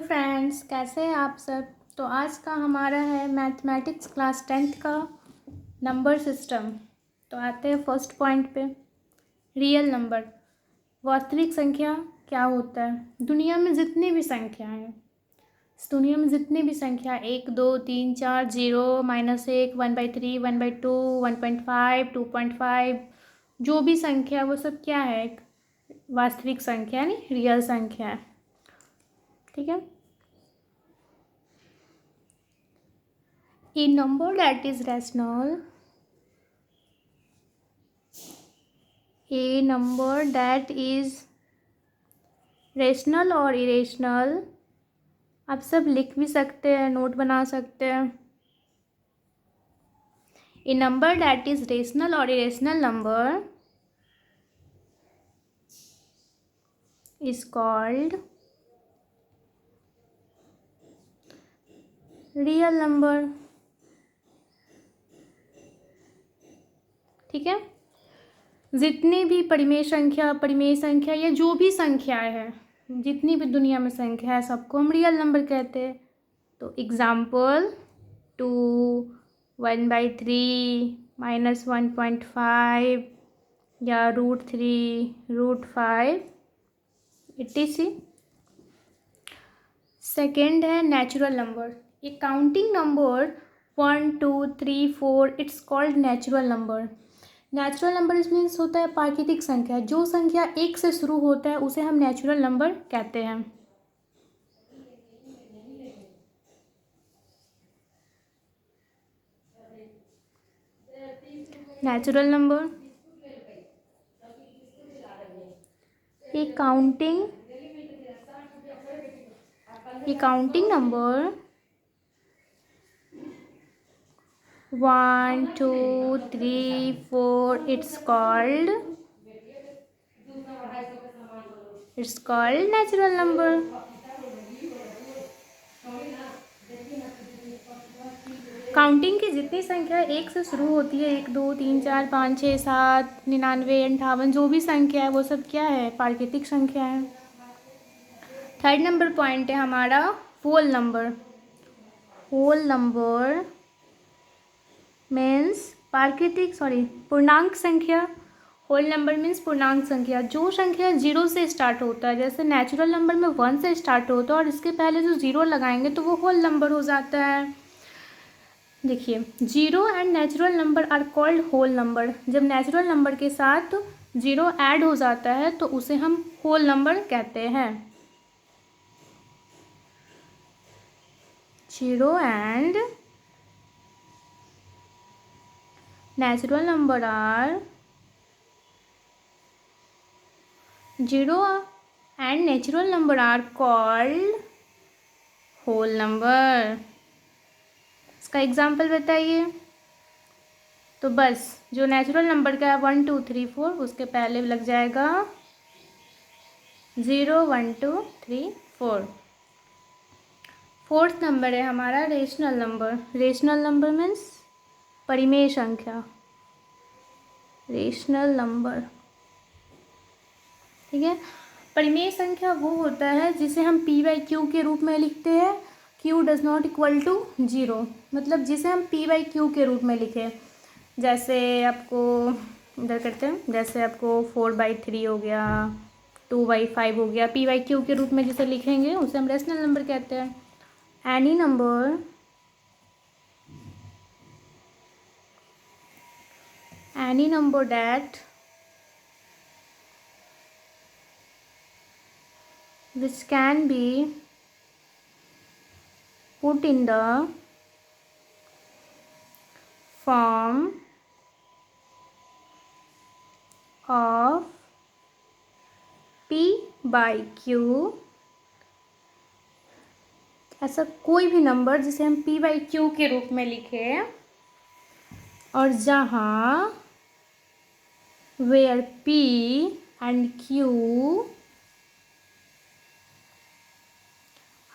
Friends, कैसे हैं आप सब। तो आज का हमारा है मैथमेटिक्स क्लास 10th का नंबर सिस्टम। तो आते हैं फर्स्ट पॉइंट पे। रियल नंबर, वास्तविक संख्या क्या होता है। दुनिया में जितनी भी संख्या हैं, इस दुनिया में जितनी भी संख्या 1 2 3 4 0 -1 1/3 1/2 1.5 2.5 जो भी संख्या वो सब क्या है, एक वास्तविक संख्या यानी रियल संख्या है। ठीक है। A number that is rational, a number that is rational और irrational, आप सब लिख भी सकते हैं, नोट बना सकते हैं। A number that is rational or irrational number is called real number। ठीक है। जितनी भी परिमेय संख्या या जो भी संख्या है, जितनी भी दुनिया में संख्या है, सबको हम रियल नंबर कहते हैं। तो एग्जाम्पल 2 1/3 -1.5 या √3 √5 etc। सेकेंड है नेचुरल नंबर। ये counting number 1 2 3 4 it's called natural number. Natural number means होता है प्राकृतिक संख्या। जो संख्या 1 से शुरू होता है उसे हम नेचुरल नंबर कहते हैं। नेचुरल नंबर ये counting number 1 2 3 4 it's called natural number. Counting की जितनी संख्या 1 से शुरू होती है, 1 2 3 4 5 6 7 99 58 जो भी संख्या है वो सब क्या है, प्राकृतिक संख्या है। थर्ड नंबर पॉइंट है हमारा whole number. Whole number means पूर्णांक संख्या। होल नंबर मीन्स पूर्णांक संख्या। जो संख्या 0 से स्टार्ट होता है, जैसे नेचुरल नंबर में 1 से स्टार्ट होता है और इसके पहले जो 0 लगाएंगे तो वो होल नंबर हो जाता है। देखिए, 0 and natural number are called whole number. जब नेचुरल नंबर के साथ 0 ऐड हो जाता है तो उसे हम होल नंबर कहते हैं। 0 and natural number are 0 and natural number are called whole number। इसका एग्जाम्पल बताइए। तो बस जो नेचुरल नंबर का है 1 2 3 4 उसके पहले लग जाएगा 0 1 2 3 4। फोर्थ नंबर है हमारा rational number. Rational number means परिमेय संख्या। रेशनल नंबर, ठीक है। परिमेय संख्या वो होता है जिसे हम p/q के रूप में लिखते हैं। q does not equal to 0, मतलब जिसे हम p/q के रूप में लिखें। जैसे आपको इधर करते हैं, जैसे आपको 4/3 हो गया, 2/5 हो गया, p/q के रूप में जिसे लिखेंगे उसे हम रेशनल नंबर कहते हैं। Any number that which can be put in the form of p/q, ऐसा कोई भी नंबर जिसे हम p/q के रूप में लिखें और जहाँ where p and q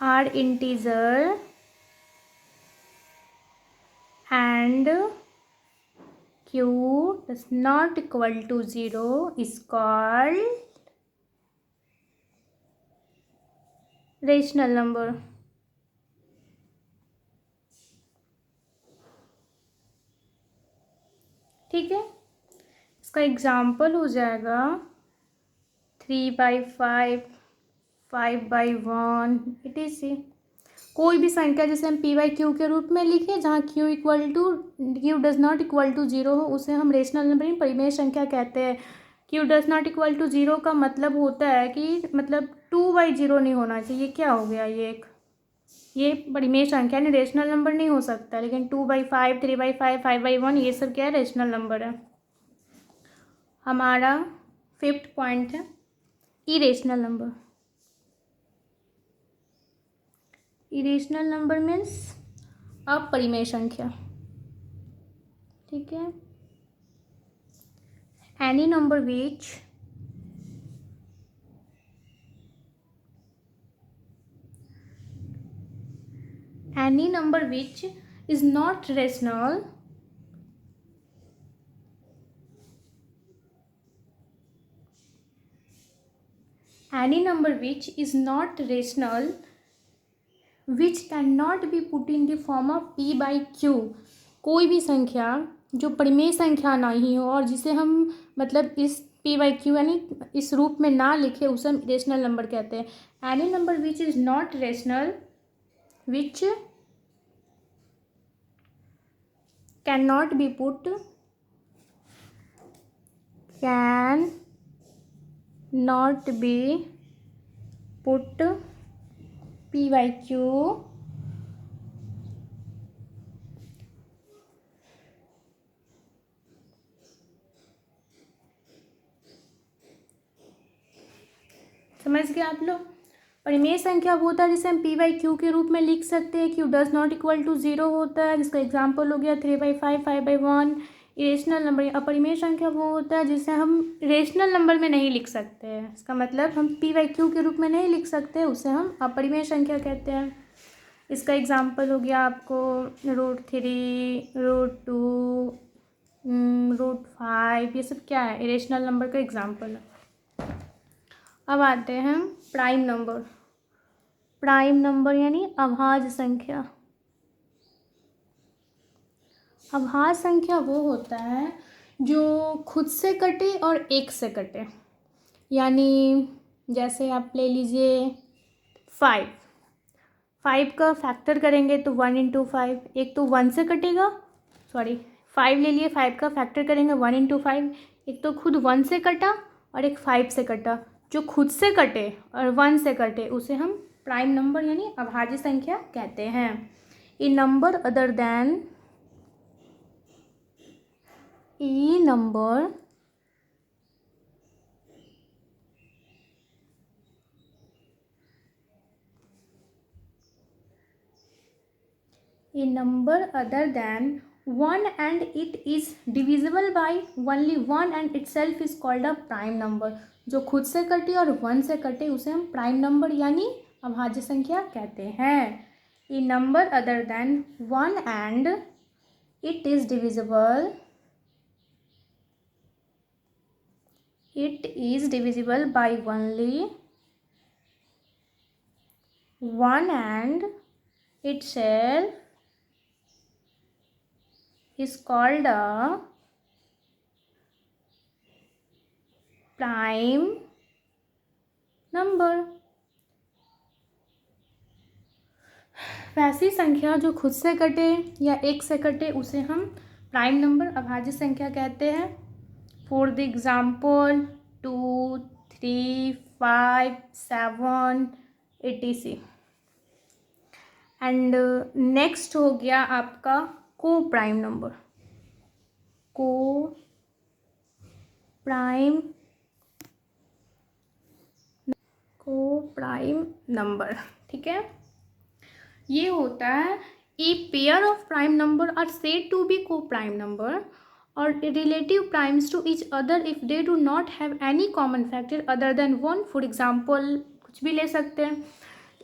are integer and q is not equal to 0 is called rational number. ठीक है, इसका एग्जाम्पल हो जाएगा 3/5, 5/1 etc। कोई भी संख्या जैसे हम p/q के रूप में लिखे जहाँ q does not equal to 0 हो उसे हम रेशनल नंबर यानी परिमेय संख्या कहते हैं। q does not equal to 0 का मतलब होता है कि मतलब 2/0 नहीं होना चाहिए। क्या हो गया ये परिमेय संख्या यानी रेशनल नंबर नहीं हो सकता, लेकिन 2/5, 3/5, 5/1 ये सब क्या है, रेशनल नंबर है। हमारा 5th पॉइंट है irrational number. Irrational number means अपरिमेय संख्या। ठीक है, any number which is not rational which cannot be put in the form of p/q। कोई भी संख्या जो परिमेय संख्या नहीं हो और जिसे हम मतलब इस p/q यानी इस रूप में ना लिखे उसे हम रेशनल नंबर कहते हैं। Any number which is not rational which cannot be put p/q समझ गए आप लोग। परिमेय संख्या वो होता है जिसे हम p/q के रूप में लिख सकते हैं। q does not equal to 0 होता है, जिसका एग्जाम्पल हो गया 3/5, 5/1। इरेशनल नंबर अपरिमेय संख्या वो होता है जिसे हम रेशनल नंबर में नहीं लिख सकते हैं। इसका मतलब हम p/q के रूप में नहीं लिख सकते, उसे हम अपरिमेय संख्या कहते हैं। इसका एग्जाम्पल हो गया आपको √3, √2, √5, ये सब क्या है, इरेशनल नंबर का एग्जाम्पल है। अब आते हैं प्राइम नंबर। प्राइम नंबर यानी अभाज्य संख्या। अभाज्य संख्या वो होता है जो खुद से कटे और एक से कटे। यानी जैसे आप ले लीजिए 5 का फैक्टर करेंगे तो 1 × 5, एक तो 1 से कटेगा, 5 ले लिए, 5 का फैक्टर करेंगे 1 × 5, एक तो खुद 1 से कटा और एक 5 से कटा। जो खुद से कटे और 1 से कटे उसे हम प्राइम नंबर यानी अभाज्य संख्या कहते हैं। A number other then A number other than 1 and it is divisible by only 1 and itself is called a prime number। जो खुद से कटे और 1 से कटे उसे हम प्राइम नंबर यानी अभाज्य संख्या कहते हैं। A number other than 1 and it is divisible by only 1 and itself is called a prime number। वैसी संख्या जो खुद से कटे या एक से कटे उसे हम प्राइम नंबर अभाज्य संख्या कहते हैं। For the example 2, 3, 5, 7 etc। And next हो गया आपका coprime number. Coprime number, ठीक है। ये होता है a pair of prime number are said to be coprime number और relative primes to each other if they do not have any common factor other than 1। For example कुछ भी ले सकते हैं।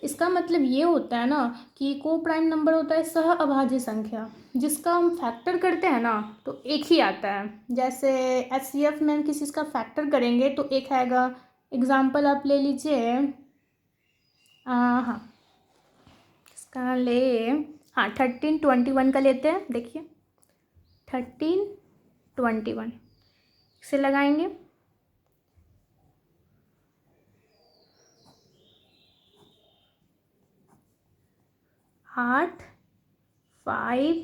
इसका मतलब ये होता है ना कि को प्राइम नंबर होता है सह अभाज्य संख्या जिसका हम फैक्टर करते हैं ना तो एक ही आता है। जैसे HCF में हम किसी चीज़ का फैक्टर करेंगे तो एक आएगा। एग्जाम्पल आप ले लीजिए हाँ, इसका ले, हाँ 1321 का लेते हैं। देखिए 1321 इसे लगाएंगे। 8 5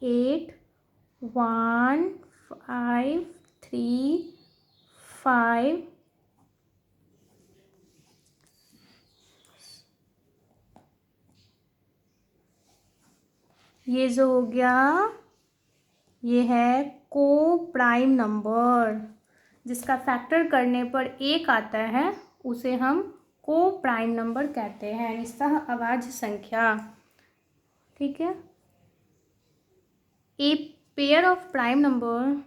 8 1 5 3 5 ये जो हो गया ये है को प्राइम नंबर, जिसका फैक्टर करने पर 1 आता है उसे हम को प्राइम नंबर कहते हैं, यानी सह अभाज्य संख्या। ठीक है। A pair of prime number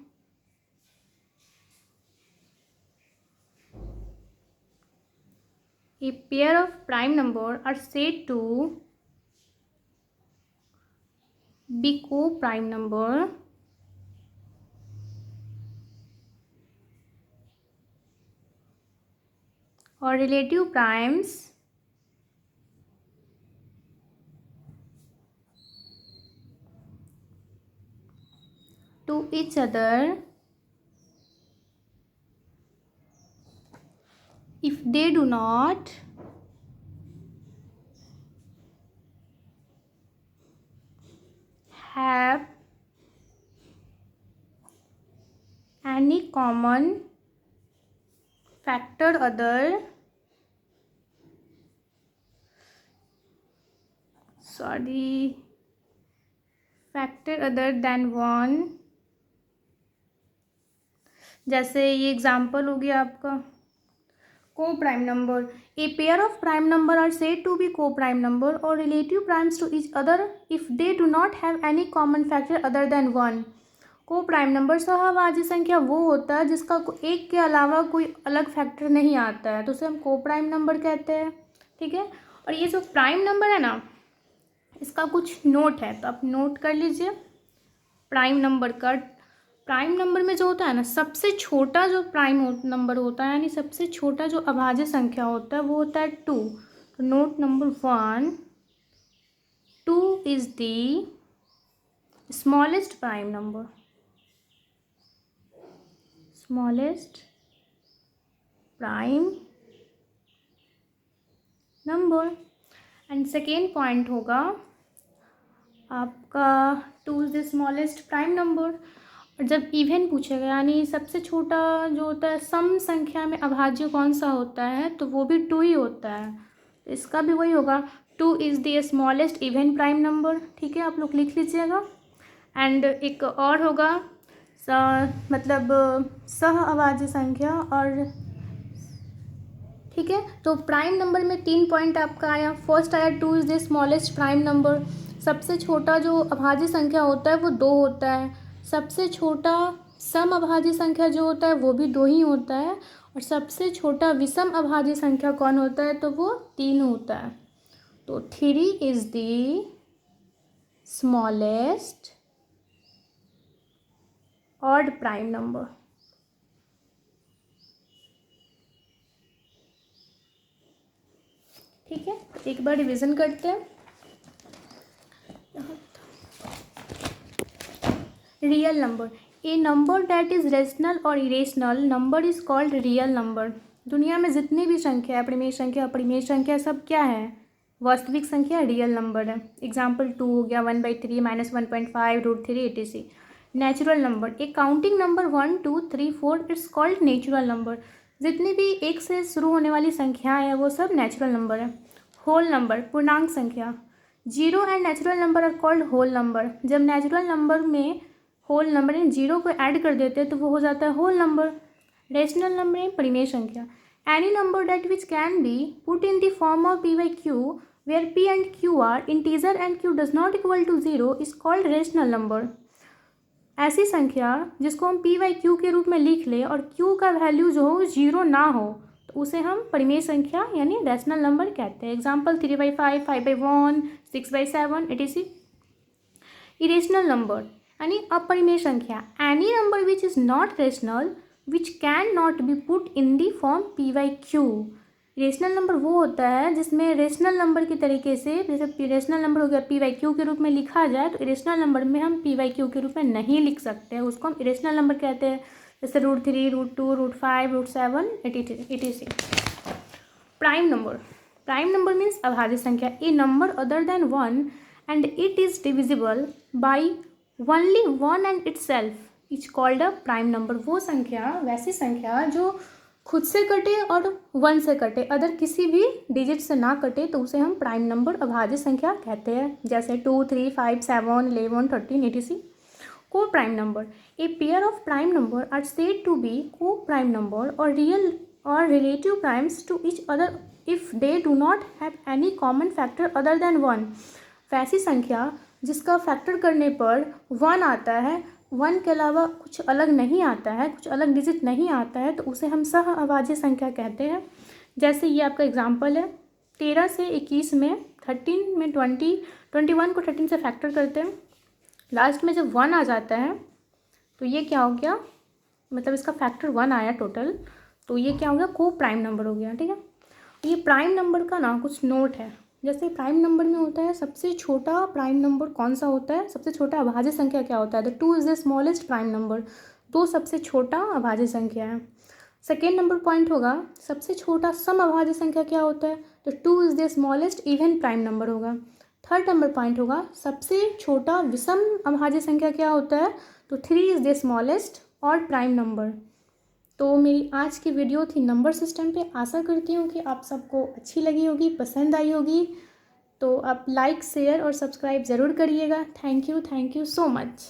are said to be co-prime number or relative primes to each other if they do not have any common factor other than 1। जैसे ये एग्जाम्पल हो गया आपका coprime number. A pair of prime number are said to be coprime number और relative primes to each other if they do not have any common factor other than 1। Coprime number सहअभाज्य संख्या वो होता है जिसका एक के अलावा कोई अलग फैक्टर नहीं आता है, तो उसे हम को प्राइम नंबर कहते हैं। ठीक है। और ये जो प्राइम नंबर है ना, इसका कुछ नोट है, तो आप नोट कर लीजिए। प्राइम नंबर में जो होता है ना, सबसे छोटा जो प्राइम नंबर होता है, यानी सबसे छोटा जो अभाज्य संख्या होता है वो होता है 2। तो note number 1, 2 is the smallest prime number, smallest prime number. And second point होगा आपका 2 is the smallest prime number. और जब इवन पूछेगा, यानी सबसे छोटा जो होता है सम संख्या में अभाज्य कौन सा होता है, तो वो भी 2 ही होता है। तो इसका भी वही होगा, 2 is the smallest even prime number. ठीक है, आप लोग लिख लीजिएगा। एंड एक और होगा मतलब सह अभाज्य संख्या। और ठीक है, तो प्राइम नंबर में 3 पॉइंट आपका आया। फर्स्ट आया 2 is the smallest prime number, सबसे छोटा जो अभाज्य संख्या होता है वो 2 होता है। सबसे छोटा सम अभाज्य संख्या जो होता है वो भी 2 ही होता है। और सबसे छोटा विषम अभाज्य संख्या कौन होता है, तो वो 3 होता है। तो 3 is the smallest odd prime number. ठीक है, एक बार रिवीजन करते हैं। Real number, a number that is rational और irrational number is called real number. दुनिया में जितनी भी संख्या है, परिमेय संख्या, अपरिमेय संख्या, सब क्या है, वास्तविक संख्या, रियल नंबर है। एग्जाम्पल 2 हो गया, 1/3 -1.5 √3 etc। Natural number, A counting number 1 2 3 4 it's called natural number. जितनी भी 1 से शुरू होने वाली संख्याएं हैं वो सब नेचुरल नंबर है। होल नंबर, पूर्णांक संख्या, 0 and natural number are called whole number. जब नेचुरल नंबर में होल नंबर में 0 को ऐड कर देते हैं तो वो हो जाता है होल नंबर। रेशनल नंबर में परिमेय संख्या, any number that which can be put in the form of p/q where p and q are integer and q does not equal to 0 is called rational number. ऐसी संख्या जिसको हम p/q के रूप में लिख ले और q का वैल्यू जो हो 0 ना हो, तो उसे हम परिमेय संख्या यानी रेशनल नंबर कहते हैं। Example 3/5 5/1 6/7 etc। इरेशनल नंबर यानी अपरिमेय संख्या, any number which is not rational which can not be put in the form p/q। Irrational number वो होता है जिसमें रेशनल नंबर के तरीके से, जैसे रेशनल नंबर हो गया पी वाई क्यू के रूप में लिखा जाए, तो इरेशनल नंबर में हम पी वाई क्यू के रूप में नहीं लिख सकते हैं, उसको हम इरेशनल नंबर कहते हैं। जैसे √3, √2, √5, √7, etc. Prime number, prime number means अभाज्य संख्या। A number other than 1 and it is divisible by only 1 and itself is called a prime number. वो संख्या, वैसी संख्या जो खुद से कटे और 1 से कटे, अदर किसी भी डिजिट से ना कटे, तो उसे हम प्राइम नंबर अभाज्य संख्या कहते हैं। जैसे 2, 3, 5, 7, 11, 13, etc. Coprime number, a pair of prime number are said to be coprime number और रियल और relative primes to each other if they do not have any common factor other than 1। वैसी संख्या जिसका factor करने पर 1 आता है, 1 के अलावा कुछ अलग नहीं आता है, कुछ अलग डिजिट नहीं आता है, तो उसे हम सह अभाज्य संख्या कहते हैं। जैसे ये आपका एग्जाम्पल है, 13 से 21 में, 13 में 20, 21 को 13 से फैक्टर करते हैं, लास्ट में जब 1 आ जाता है तो ये क्या हो गया, मतलब इसका फैक्टर 1 आया टोटल, तो ये क्या हो गया, को प्राइम नंबर हो गया। ठीक है, ये प्राइम नंबर का ना कुछ नोट है। जैसे प्राइम नंबर में होता है सबसे छोटा प्राइम नंबर कौन सा होता है, सबसे छोटा अभाज्य संख्या क्या होता है, the 2 is the smallest prime number, 2 सबसे छोटा अभाज्य संख्या है। सेकेंड नंबर पॉइंट होगा सबसे छोटा सम अभाज्य संख्या क्या होता है, तो 2 is the smallest even prime number होगा। थर्ड नंबर पॉइंट होगा सबसे छोटा विषम अभाज्य संख्या क्या होता है, तो 3 is the smallest odd prime number. तो मेरी आज की वीडियो थी नंबर सिस्टम पे। आशा करती हूँ कि आप सबको अच्छी लगी होगी, पसंद आई होगी। तो आप लाइक, शेयर और सब्सक्राइब ज़रूर करिएगा। Thank you so much.